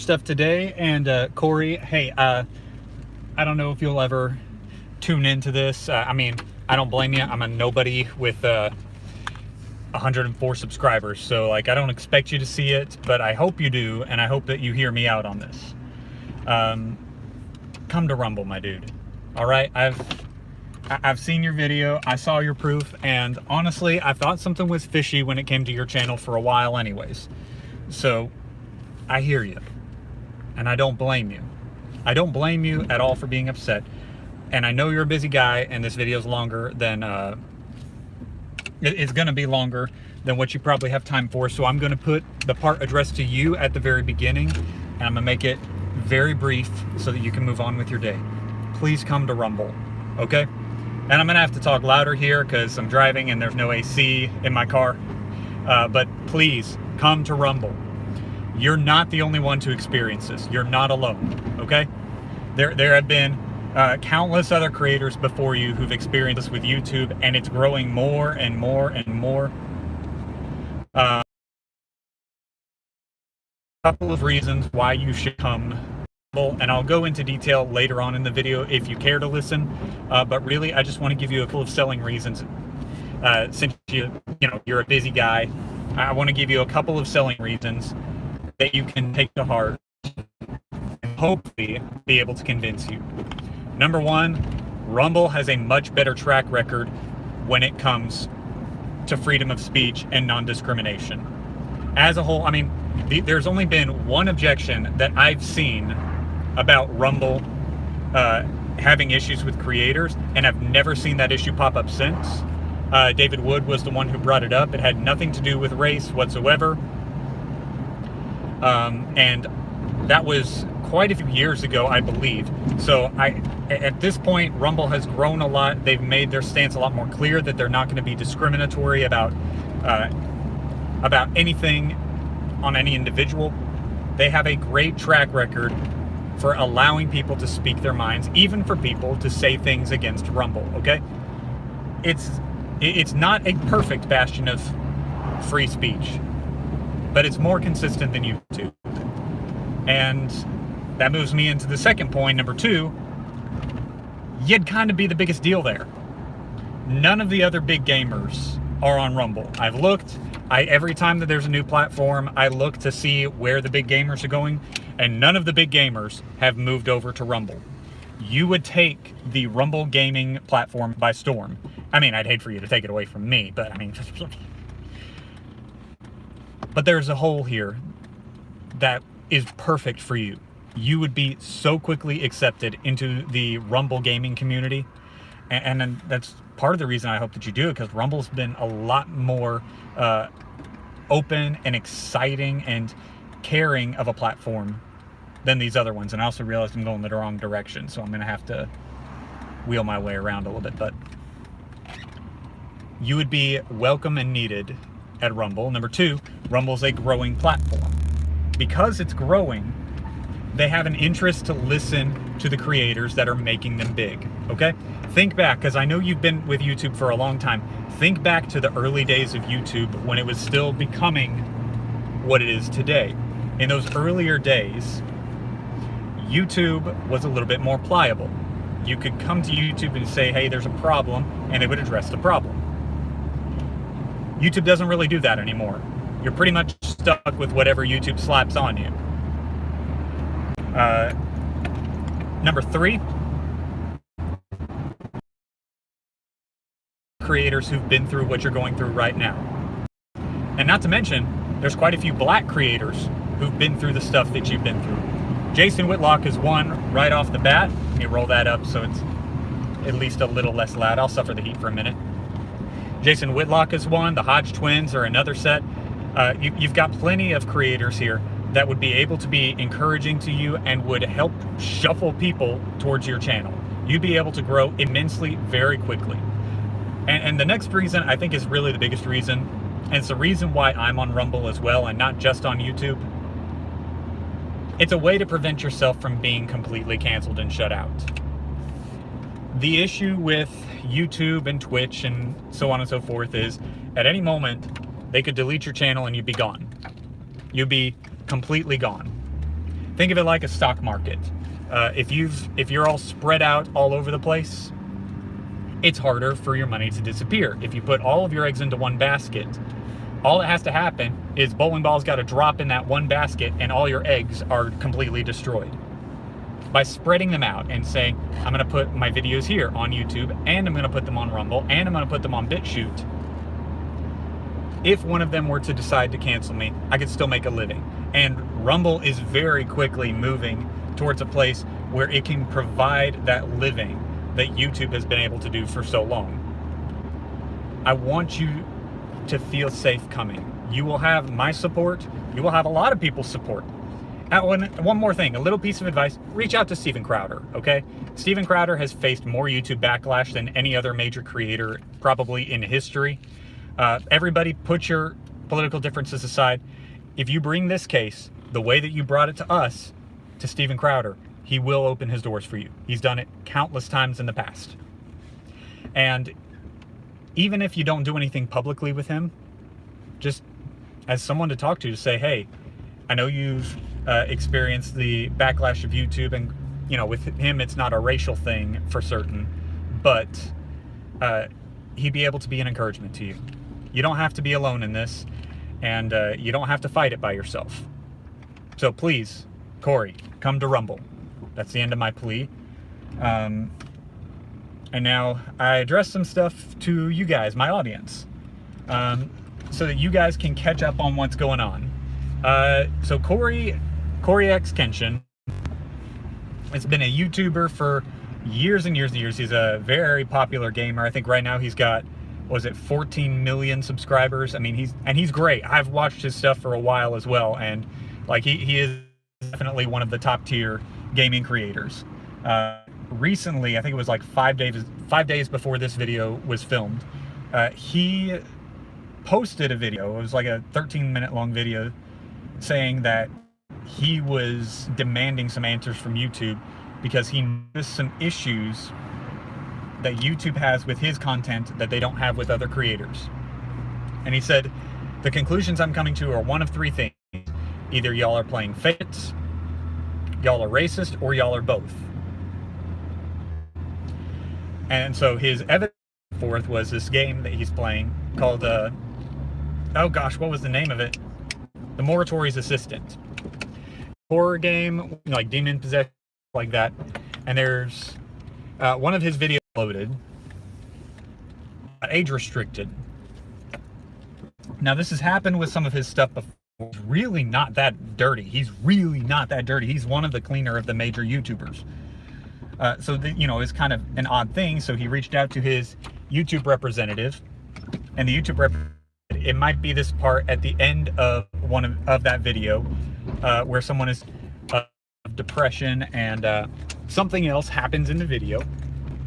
stuff today. And Cory, hey, I don't know if you'll ever tune into this. I mean, I don't blame you. I'm a nobody with 104 subscribers, so like I don't expect you to see it, but I hope you do, and I hope that you hear me out on this. Come to Rumble, my dude. All right, I've seen your video, I saw your proof, and honestly, I thought something was fishy when it came to your channel for a while anyways. So I hear you, and I don't blame you. I don't blame you at all for being upset. And I know you're a busy guy, and this video is longer than, it's gonna be longer than what you probably have time for. So I'm gonna put the part addressed to you at the very beginning, and I'm gonna make it very brief so that you can move on with your day. Please come to Rumble, okay? And I'm gonna have to talk louder here because I'm driving and there's no AC in my car. But please come to Rumble. You're not the only one to experience this. You're not alone, okay? There have been countless other creators before you who've experienced this with YouTube, and it's growing more and more and more. A couple of reasons why you should come, and I'll go into detail later on in the video if you care to listen. But really, I just want to give you a couple of selling reasons. Since you're a busy guy, I want to give you a couple of selling reasons that you can take to heart and hopefully be able to convince you. Number one, Rumble has a much better track record when it comes to freedom of speech and non-discrimination. As a whole, I mean, there's only been one objection that I've seen about Rumble having issues with creators, and I've never seen that issue pop up since. David Wood was the one who brought it up. It had nothing to do with race whatsoever. And that was quite a few years ago, I believe. So at this point, Rumble has grown a lot. They've made their stance a lot more clear that they're not going to be discriminatory about anything on any individual. They have a great track record for allowing people to speak their minds, even for people to say things against Rumble, okay? It's not a perfect bastion of free speech, but it's more consistent than YouTube. And that moves me into the second point, number two. You'd kind of be the biggest deal there. None of the other big gamers are on Rumble. I've looked. Every time that there's a new platform, I look to see where the big gamers are going, and none of the big gamers have moved over to Rumble. You would take the Rumble gaming platform by storm. I mean, I'd hate for you to take it away from me, but I mean... But there's a hole here that is perfect for you. You would be so quickly accepted into the Rumble gaming community. And that's part of the reason I hope that you do it, because Rumble's been a lot more open and exciting and caring of a platform than these other ones. And I also realized I'm going the wrong direction, so I'm going to have to wheel my way around a little bit. But you would be welcome and needed at Rumble. Number two, Rumble's a growing platform. Because it's growing, they have an interest to listen to the creators that are making them big, okay? Think back, because I know you've been with YouTube for a long time. Think back to the early days of YouTube when it was still becoming what it is today. In those earlier days, YouTube was a little bit more pliable. You could come to YouTube and say, hey, there's a problem, and they would address the problem. YouTube doesn't really do that anymore. You're pretty much stuck with whatever YouTube slaps on you. Number three, creators who've been through what you're going through right now. And not to mention, there's quite a few black creators who've been through the stuff that you've been through. Jason Whitlock is one right off the bat. Let me roll that up so it's at least a little less loud. I'll suffer the heat for a minute. Jason Whitlock is one. The Hodge twins are another set. You've got plenty of creators here that would be able to be encouraging to you and would help shuffle people towards your channel. You'd be able to grow immensely very quickly. And the next reason I think is really the biggest reason, and it's the reason why I'm on Rumble as well and not just on YouTube. It's a way to prevent yourself from being completely canceled and shut out. The issue with YouTube and Twitch and so on and so forth is at any moment they could delete your channel and you'd be gone. You'd be completely gone. Think of it like a stock market. If you're all spread out all over the place, it's harder for your money to disappear. If you put all of your eggs into one basket, all that has to happen is bowling balls got to drop in that one basket and all your eggs are completely destroyed. By spreading them out and saying, I'm going to put my videos here on YouTube, and I'm going to put them on Rumble, and I'm going to put them on BitChute. If one of them were to decide to cancel me, I could still make a living. And Rumble is very quickly moving towards a place where it can provide that living that YouTube has been able to do for so long. I want you to feel safe coming. You will have my support. You will have a lot of people's support. One more thing, a little piece of advice, reach out to Steven Crowder, okay? Steven Crowder has faced more YouTube backlash than any other major creator probably in history. Everybody put your political differences aside. If you bring this case the way that you brought it to us, to Steven Crowder, he will open his doors for you. He's done it countless times in the past. And even if you don't do anything publicly with him, just as someone to talk to say, hey, I know you've experienced the backlash of YouTube, and with him it's not a racial thing for certain, but he'd be able to be an encouragement to you. You don't have to be alone in this, and you don't have to fight it by yourself. So please, Cory, come to Rumble. That's the end of my plea. And now I address some stuff to you guys, my audience, so that you guys can catch up on what's going on. So CoryxKenshin has been a YouTuber for years and years and years. He's a very popular gamer. I think right now he's got, 14 million subscribers. I mean, he's great. I've watched his stuff for a while as well, and like he is definitely one of the top tier gaming creators. Recently, I think it was like 5 days before this video was filmed, he posted a video. It was like a 13-minute long video saying that he was demanding some answers from YouTube because he noticed some issues that YouTube has with his content that they don't have with other creators. And he said, the conclusions I'm coming to are one of three things. Either y'all are playing favorites, y'all are racist, or y'all are both. And so his evidence forth was this game that he's playing called, oh gosh, what was the name of it? The Moratory's Assistant. Horror game, like demon possession, like that. And there's one of his videos loaded, age restricted. Now this has happened with some of his stuff before. He's really not that dirty. He's really not that dirty. He's one of the cleaner of the major YouTubers. So it's kind of an odd thing. So he reached out to his YouTube representative, and the YouTube representative, it might be this part at the end of one of that video, where someone is depression and something else happens in the video.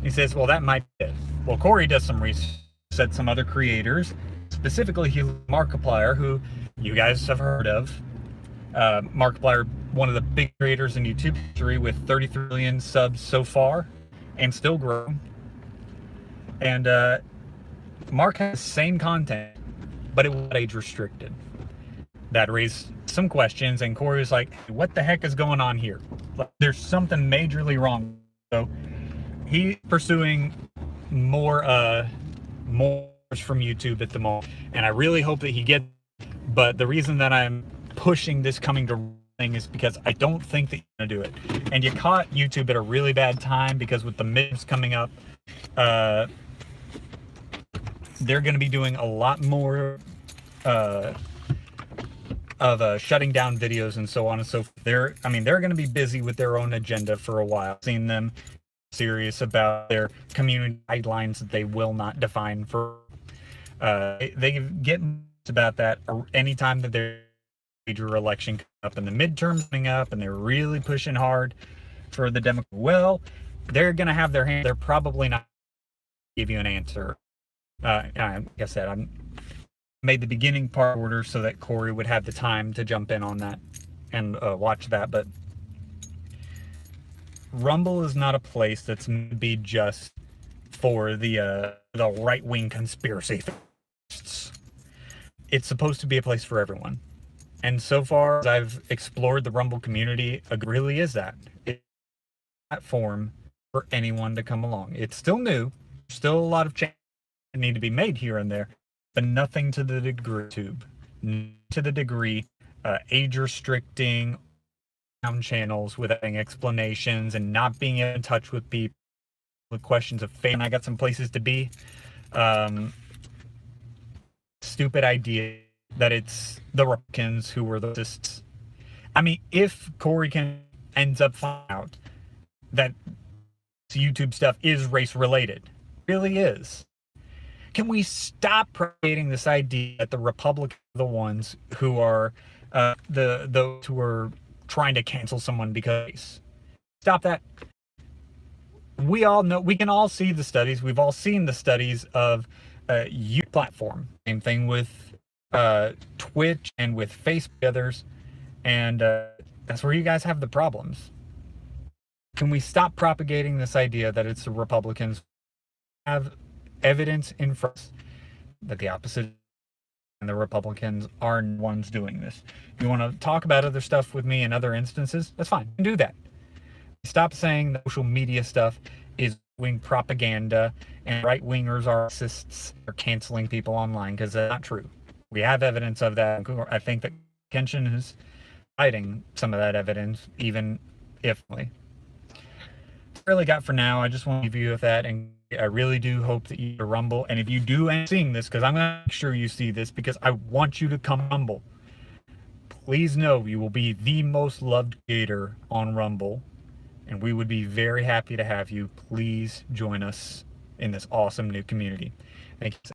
He says, well, that might be it. Well, Cory does some research, said some other creators, specifically Markiplier, who you guys have heard of. Markiplier, one of the big creators in YouTube history with 33 million subs so far and still growing. And Mark has the same content, but it was age restricted. That raised some questions, and Cory was like, what the heck is going on here? There's something majorly wrong. So he's pursuing more from YouTube at the moment, and I really hope that he gets. But the reason that I'm pushing this coming to thing is because I don't think that you're gonna do it. And you caught YouTube at a really bad time, because with the midterms coming up, they're gonna be doing a lot more of shutting down videos and so on and so forth. They're gonna be busy with their own agenda for a while. I've seen them serious about their community guidelines that they will not define for. They get about that anytime that there's a major election coming up and the midterms coming up, and they're really pushing hard for the Democrats. Well, they're gonna have their hand. They're probably not give you an answer. Like I said, I made the beginning part order so that Cory would have the time to jump in on that and watch that. But Rumble is not a place that's meant to be just for the right-wing conspiracy theorists. It's supposed to be a place for everyone. And so far as I've explored the Rumble community, it really is that. It's a platform for anyone to come along. It's still new, still a lot of changes that need to be made here and there, but nothing to the degree tube, to the degree age restricting channels with explanations and not being in touch with people with questions of faith. And I got some places to be. Stupid idea that it's the Republicans who were the racists. I mean, if Cory ends up finding out that YouTube stuff is race related, really is, can we stop propagating this idea that the Republicans are the ones who are those who are trying to cancel someone because of race? Stop that. We all know, we can all see the studies. We've all seen the studies of YouTube platform. Same thing with Twitch and with Facebook, others, and that's where you guys have the problems. Can we stop propagating this idea that it's the Republicans have evidence in front that the opposite and the Republicans are ones doing this? If you want to talk about other stuff with me in other instances, that's fine. You can do that. Stop saying that social media stuff is wing propaganda and right-wingers are racists or canceling people online, because that's not true. We have evidence of that. I think that Kenshin is hiding some of that evidence, even if that's really got for now. I just want to leave you with that, and I really do hope that you Rumble. And if you do end up seeing this, because I'm going to make sure you see this, because I want you to come Rumble. Please know you will be the most loved creator on Rumble, and we would be very happy to have you. Please join us in this awesome new community. Thank you.